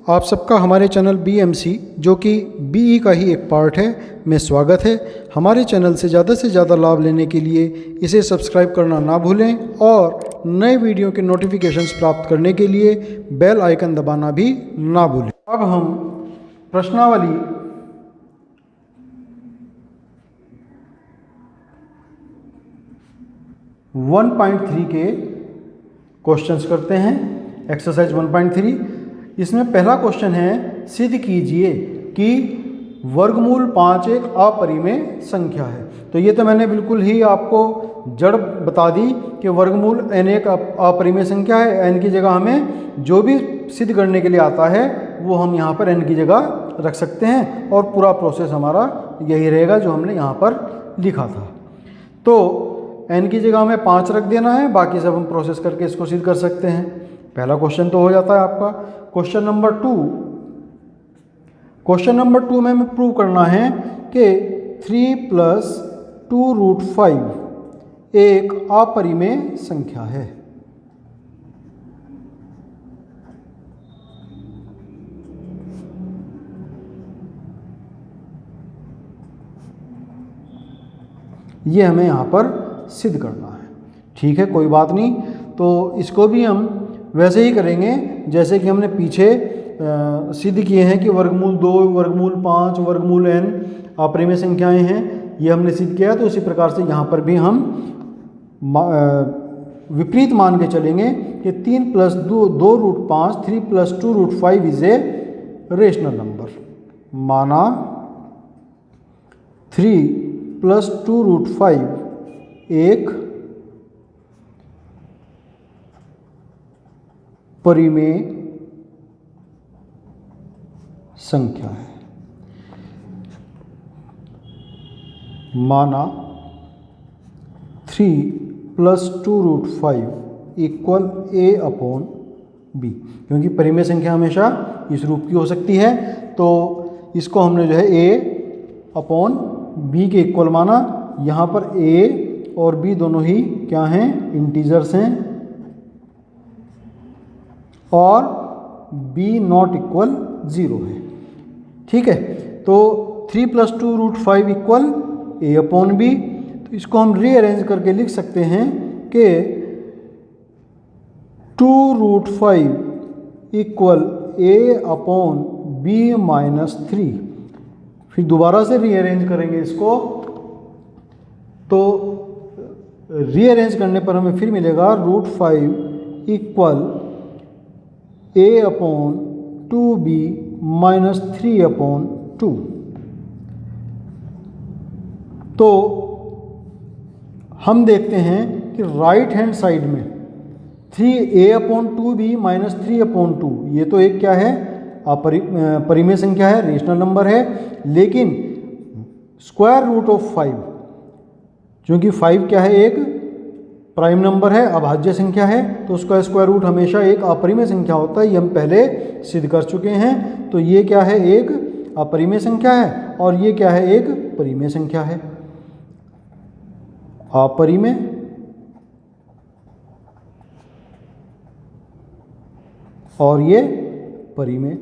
आप सबका हमारे चैनल BMC जो कि BE का ही एक पार्ट है में स्वागत है। हमारे चैनल से ज़्यादा लाभ लेने के लिए इसे सब्सक्राइब करना ना भूलें और नए वीडियो के नोटिफिकेशंस प्राप्त करने के लिए बेल आइकन दबाना भी ना भूलें। अब हम प्रश्नावली 1.3 के क्वेश्चंस करते हैं। एक्सरसाइज 1.3 इसमें पहला क्वेश्चन है, सिद्ध कीजिए कि वर्गमूल 5 एक अपरिमेय संख्या है। तो ये तो मैंने बिल्कुल ही आपको जड़ बता दी कि वर्गमूल n एक अपरिमेय संख्या है। n की जगह हमें जो भी सिद्ध करने के लिए आता है वो हम यहाँ पर n की जगह रख सकते हैं और पूरा प्रोसेस हमारा यही रहेगा जो हमने यहाँ पर लिखा था। तो n की जगह हमें 5 रख देना है, बाकी सब हम प्रोसेस करके इसको सिद्ध कर सकते हैं। पहला क्वेश्चन तो हो जाता है आपका। क्वेश्चन नंबर 2 में हमें प्रूव करना है कि 3 + 2√5 एक अपरिमेय संख्या है। ये हमें यहाँ पर सिद्ध करना है। ठीक है, कोई बात नहीं। तो इसको भी हम वैसे ही करेंगे जैसे कि हमने पीछे सिद्ध किए हैं कि वर्गमूल 2, वर्गमूल 5, वर्गमूल n अपरिमेय संख्याएं हैं। ये हमने सिद्ध किया, तो उसी प्रकार से यहाँ पर भी हम विपरीत मान के चलेंगे कि 3 + 2√5 3 + 2√5 इज ए रेशनल नंबर। माना 3 + 2√5 एक परिमेय संख्या है। माना 3 + 2√5 = a/b, क्योंकि परिमेय संख्या हमेशा इस रूप की हो सकती है। तो इसको हमने जो है a/b के इक्वल माना। यहाँ पर a और b दोनों ही क्या हैं, इंटीजर्स हैं, और b ≠ 0 है। ठीक है, तो 3 + 2√5 = a/b। तो इसको हम रीअरेंज करके लिख सकते हैं कि 2√5 = a/b - 3। फिर दोबारा से रीअरेंज करेंगे इसको, तो रीअरेंज करने पर हमें फिर मिलेगा √5 = a/2b - 3/2। तो हम देखते हैं कि राइट हैंड साइड में 3a/2b - 3/2, ये तो एक क्या है, परिमेय संख्या है, रेशनल नंबर है। लेकिन √5, क्योंकि 5 क्या है, एक प्राइम नंबर है, अभाज्य संख्या है, तो उसका स्क्वायर रूट हमेशा एक अपरिमेय संख्या होता है। ये हम पहले सिद्ध कर चुके हैं। तो ये क्या है, एक अपरिमेय संख्या है, और ये क्या है, एक परिमेय संख्या है। अपरिमेय और ये परिमेय।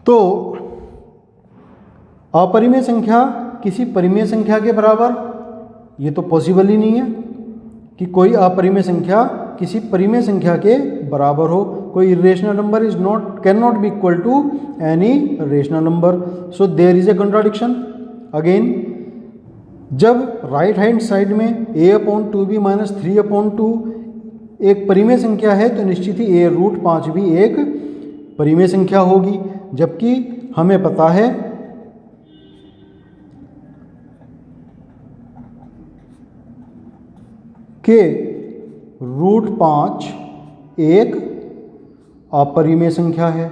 तो अपरिमेय संख्या किसी परिमेय संख्या के बराबर, ये तो पॉसिबल ही नहीं है कि कोई अपरिमेय संख्या किसी परिमेय संख्या के बराबर हो। कोई irrational number can not be equal to any rational number. So there is a contradiction again. जब राइट हैंड साइड में a/2b - 3/2 एक परिमेय संख्या है, तो निश्चित ही a√5 भी एक परिमेय संख्या होगी। जबकि हमें पता है कि √5 एक अपरिमेय संख्या है।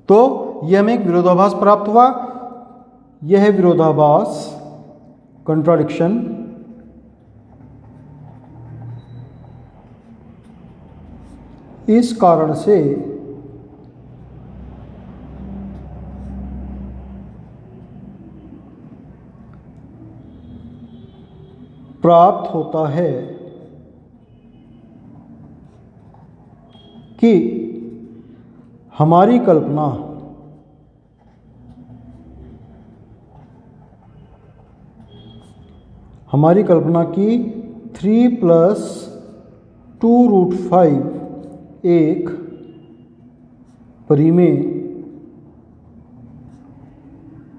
तो यह हमें एक विरोधाभास प्राप्त हुआ। यह है विरोधाभास, कंट्राडिक्शन। इस कारण से प्राप्त होता है कि हमारी कल्पना की 3 + 2√5 एक परिमेय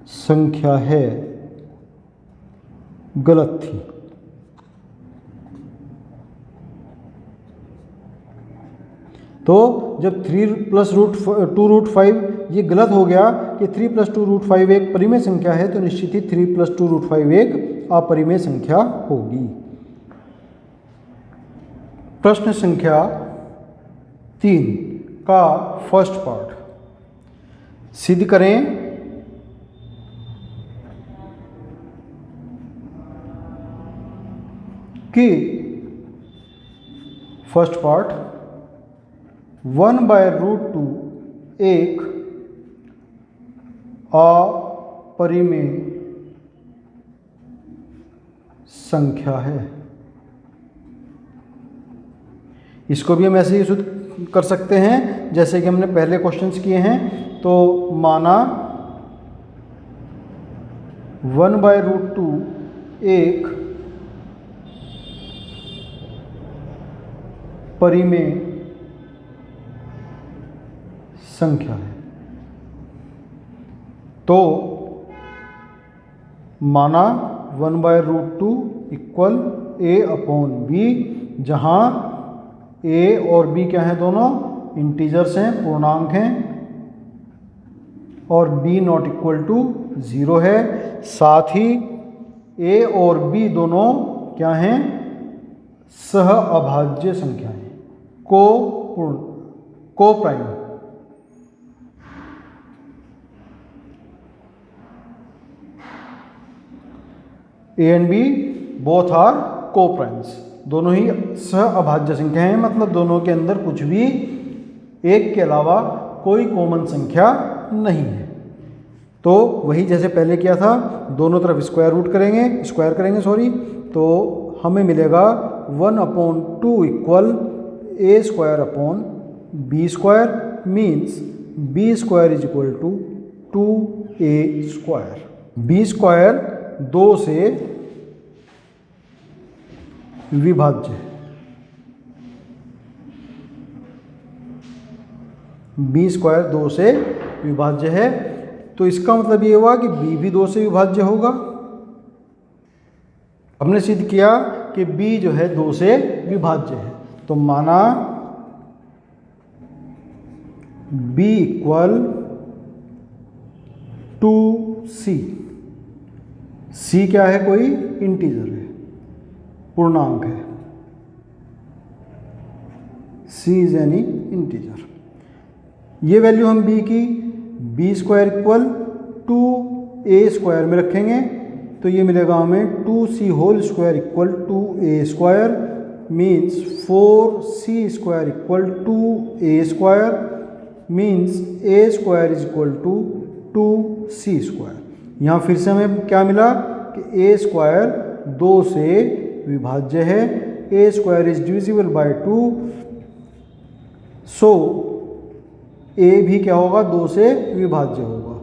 संख्या है गलत थी। तो जब 3 + 2√5 ये गलत हो गया कि 3 + 2√5 एक परिमेय संख्या है, तो निश्चित ही 3 + 2√5 एक अपरिमेय संख्या होगी। प्रश्न संख्या 3 का फर्स्ट पार्ट, सिद्ध करें कि फर्स्ट पार्ट 1/√2 एक अपरिमेय संख्या है। इसको भी हम ऐसे ही शुद्ध कर सकते हैं जैसे कि हमने पहले क्वेश्चंस किए हैं। तो माना 1/√2 एक परिमेय संख्या है। तो माना 1/√2 = a/b, जहां a और b क्या है, दोनों इंटीजर्स हैं, पूर्णांक हैं, और b ≠ 0 है। साथ ही a और b दोनों क्या हैं, सह अभाज्य संख्याएं, coprime. A and B both are coprimes, दोनों ही सह अभाज्य संख्या हैं, मतलब दोनों के अंदर कुछ भी एक के अलावा कोई कॉमन संख्या नहीं है। तो वही जैसे पहले किया था, दोनों तरफ स्क्वायर करेंगे, तो हमें मिलेगा 1/2 = a²/b², means b² = 2a²। b² 2 से विभाज्य है, b² 2 से विभाज्य है। तो इसका मतलब ये हुआ कि b भी 2 से विभाज्य होगा। हमने सिद्ध किया कि b जो है 2 से विभाज्य है। तो माना b = 2c। c क्या है, कोई इंटीजर है, पूर्णांक है, c इज एनी इंटीजर। ये वैल्यू हम b की b² = 2a² में रखेंगे, तो ये मिलेगा हमें 2c² = 2a², means 4c² = 2a², means a² = 2c²। यहाँ फिर से हमें क्या मिला कि a² 2 से विभाज्य है, a² is divisible by 2, so a भी क्या होगा, 2 से विभाज्य होगा।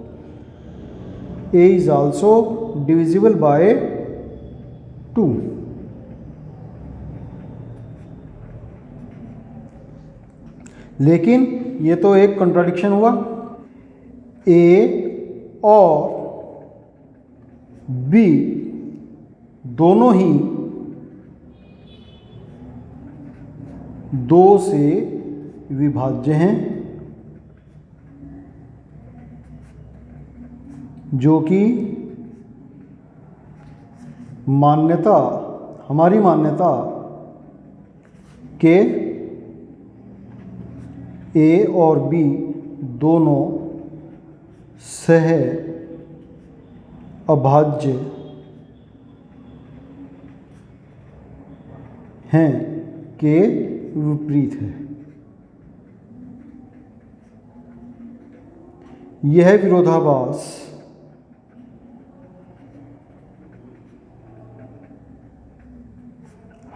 a is also divisible by 2। लेकिन ये तो एक कॉन्ट्राडिक्शन हुआ, a और b दोनों ही 2 से विभाज्य हैं, जो कि हमारी मान्यता के a और b दोनों सह अभाज्य हैं के विपरीत है। यह विरोधाभास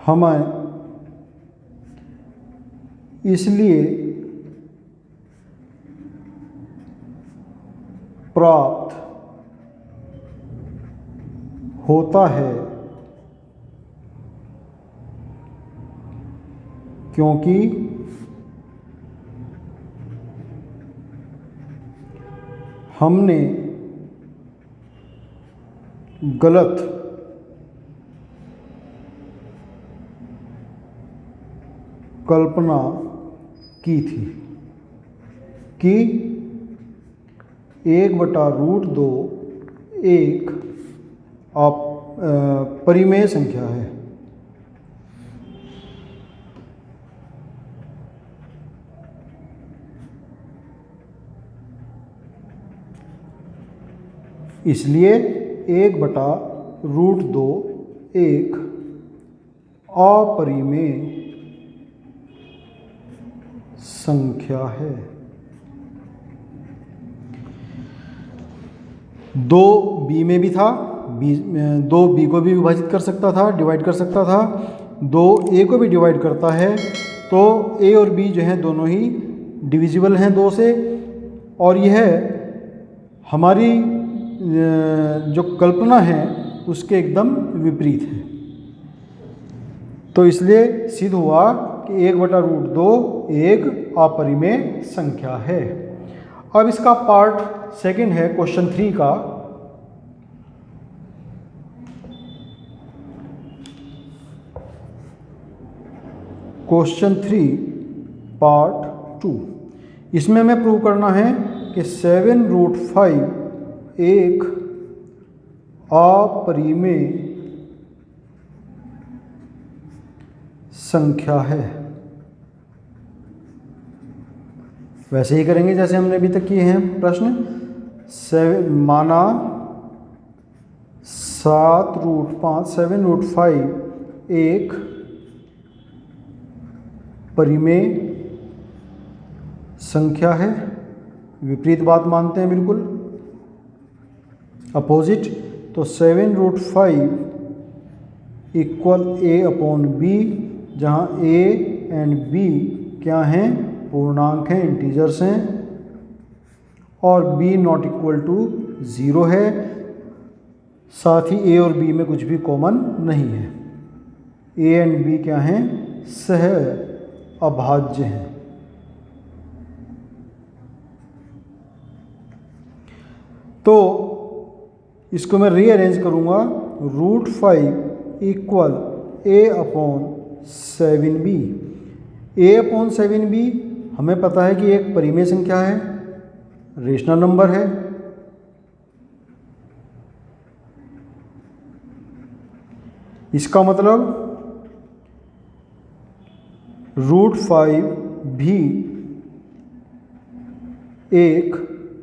हमें इसलिए प्राप्त होता है क्योंकि हमने गलत कल्पना की थी कि 1/√2 एक परिमेय संख्या है। इसलिए 1/√2 एक अपरिमेय संख्या है। 2b में भी था, 2b को भी विभाजित कर सकता था, डिवाइड कर सकता था, 2a को भी डिवाइड करता है, तो a और b जो हैं दोनों ही डिविजिबल हैं 2 से, और यह हमारी जो कल्पना है उसके एकदम विपरीत है। तो इसलिए सिद्ध हुआ कि 1/√2 एक अपरिमेय संख्या है। अब इसका पार्ट सेकंड है क्वेश्चन 3 का। क्वेश्चन 3 पार्ट 2, इसमें हमें प्रूव करना है कि 7√5 एक अपरिमेय संख्या है। वैसे ही करेंगे जैसे हमने अभी तक किए हैं प्रश्न। माना 7√5 एक परिमेय संख्या है। विपरीत बात मानते हैं, बिल्कुल अपोजिट। तो 7√5 इक्वल a/b, जहाँ a एंड b क्या हैं? पूर्णांक हैं, इंटीजर्स हैं, और b नॉट इक्वल टू 0 है। साथ ही a और b में कुछ भी कॉमन नहीं है। a एंड b क्या हैं? सह अभाज्य हैं। तो इसको मैं रीअरेंज करूंगा। √5 इक्वल a/7b। a/7b हमें पता है कि एक परिमेय संख्या है, रेशनल नंबर है। इसका मतलब √5 भी एक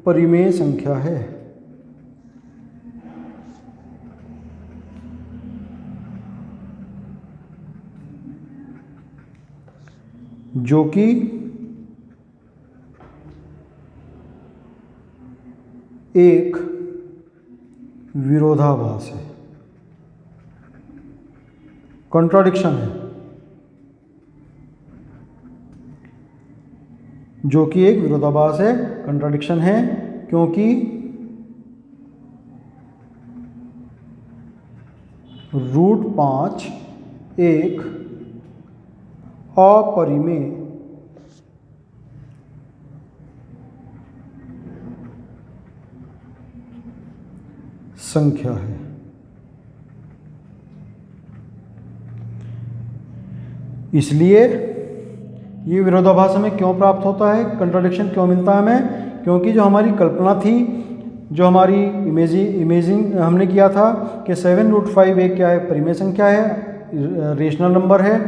परिमेय संख्या है, जो कि एक विरोधाभास है, कॉन्ट्राडिक्शन है, जो कि एक विरोधाभास है, कंट्राडिक्शन है, क्योंकि √5 एक अपरिमेय संख्या है। इसलिए ये विरोधाभास हमें क्यों प्राप्त होता है, कंट्राडिक्शन क्यों मिलता है हमें? क्योंकि जो हमारी कल्पना थी, जो हमारी इमेजिंग हमने किया था कि 7√5 एक क्या है? परिमेय संख्या है, रेशनल नंबर है।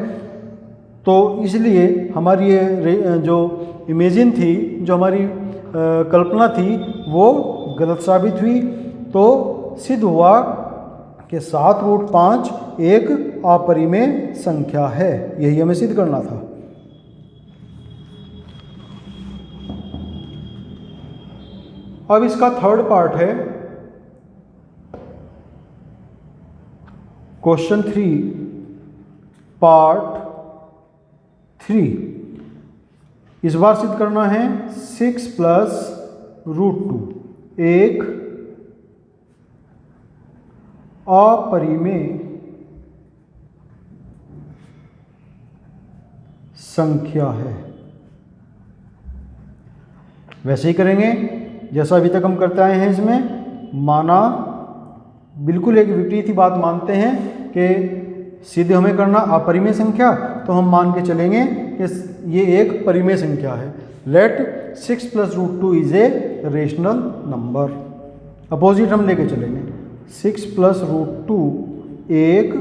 तो इसलिए हमारी ये जो इमेजिन थी, जो हमारी कल्पना थी, वो गलत साबित हुई। तो सिद्ध हुआ कि 7√5 एक अपरिमेय संख्या है। यही हमें सिद्ध करना था। अब इसका थर्ड पार्ट है क्वेश्चन 3 पार्ट 3। इस बार सिद्ध करना है 6 प्लस √2 एक अपरिमेय संख्या है। वैसे ही करेंगे जैसा अभी तक हम करते आए हैं। इसमें माना बिल्कुल एक विपरीत ही बात मानते हैं कि सिद्ध हमें करना अपरिमेय संख्या, तो हम मान के चलेंगे कि ये एक परिमेय संख्या है। Let 6 plus √2 is a rational number. Opposite हम लेके चलेंगे। 6 प्लस √2 एक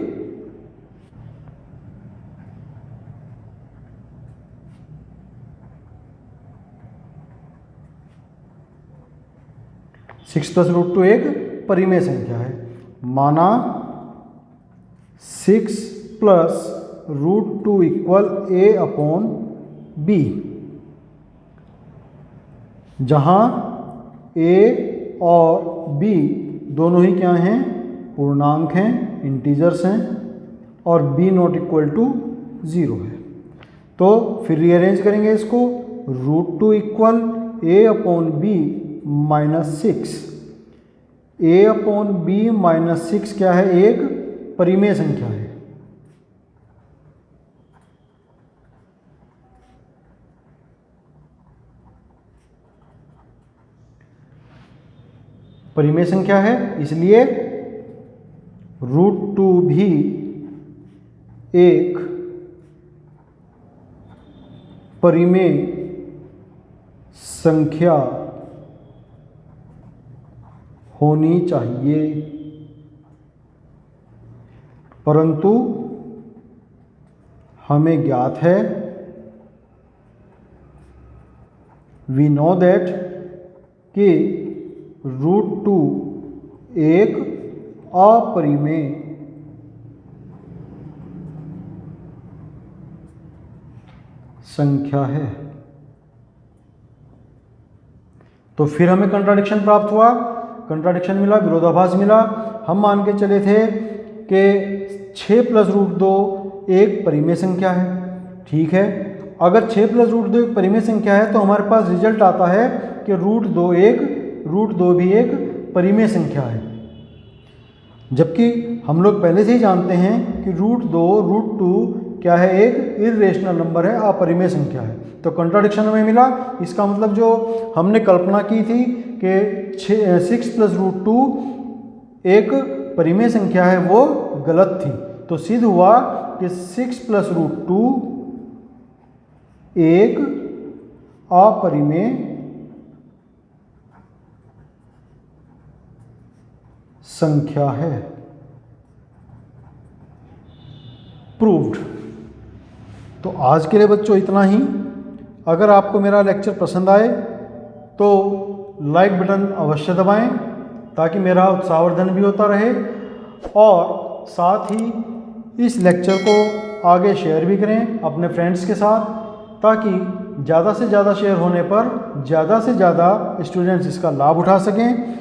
√2 एक परिमेय संख्या है। माना 6 प्लस √2 इक्वल a/b, जहाँ a और b दोनों ही क्या हैं? पूर्णांक हैं, इंटीजर्स हैं, और b नॉट इक्वल टू 0 है। तो फिर रीअरेंज करेंगे इसको। √2 equal a/b minus 6। a/b minus 6 क्या है? एक परिमेय संख्या है। परिमेय संख्या है, इसलिए √2 भी एक परिमेय संख्या होनी चाहिए। परंतु हमें ज्ञात है, वी नो दैट, कि √2 एक अपरिमेय संख्या है। तो फिर हमें कंट्राडिक्शन प्राप्त हुआ, कंट्राडिक्शन मिला, विरोधाभास मिला। हम मान के चले थे कि 6 प्लस √2 एक परिमेय संख्या है। ठीक है, अगर 6 प्लस √2 एक परिमेय संख्या है तो हमारे पास रिजल्ट आता है कि √2 भी एक परिमेय संख्या है। जबकि हम लोग पहले से ही जानते हैं कि √2 क्या है? एक इर्रेशनल नंबर है, अपरिमेय संख्या है। तो कंट्राडिक्शन हमें मिला। इसका मतलब जो हमने कल्पना की थी कि 6 प्लस √2 एक परिमेय संख्या है, वो गलत थी। तो सिद्ध हुआ कि 6 प्लस √2 एक अपरिमेय संख्या है। प्रूव्ड। तो आज के लिए बच्चों इतना ही। अगर आपको मेरा लेक्चर पसंद आए तो लाइक बटन अवश्य दबाएं, ताकि मेरा उत्साहवर्धन भी होता रहे, और साथ ही इस लेक्चर को आगे शेयर भी करें अपने फ्रेंड्स के साथ, ताकि ज़्यादा से ज़्यादा शेयर होने पर ज़्यादा से ज़्यादा स्टूडेंट्स इसका लाभ उठा सकें।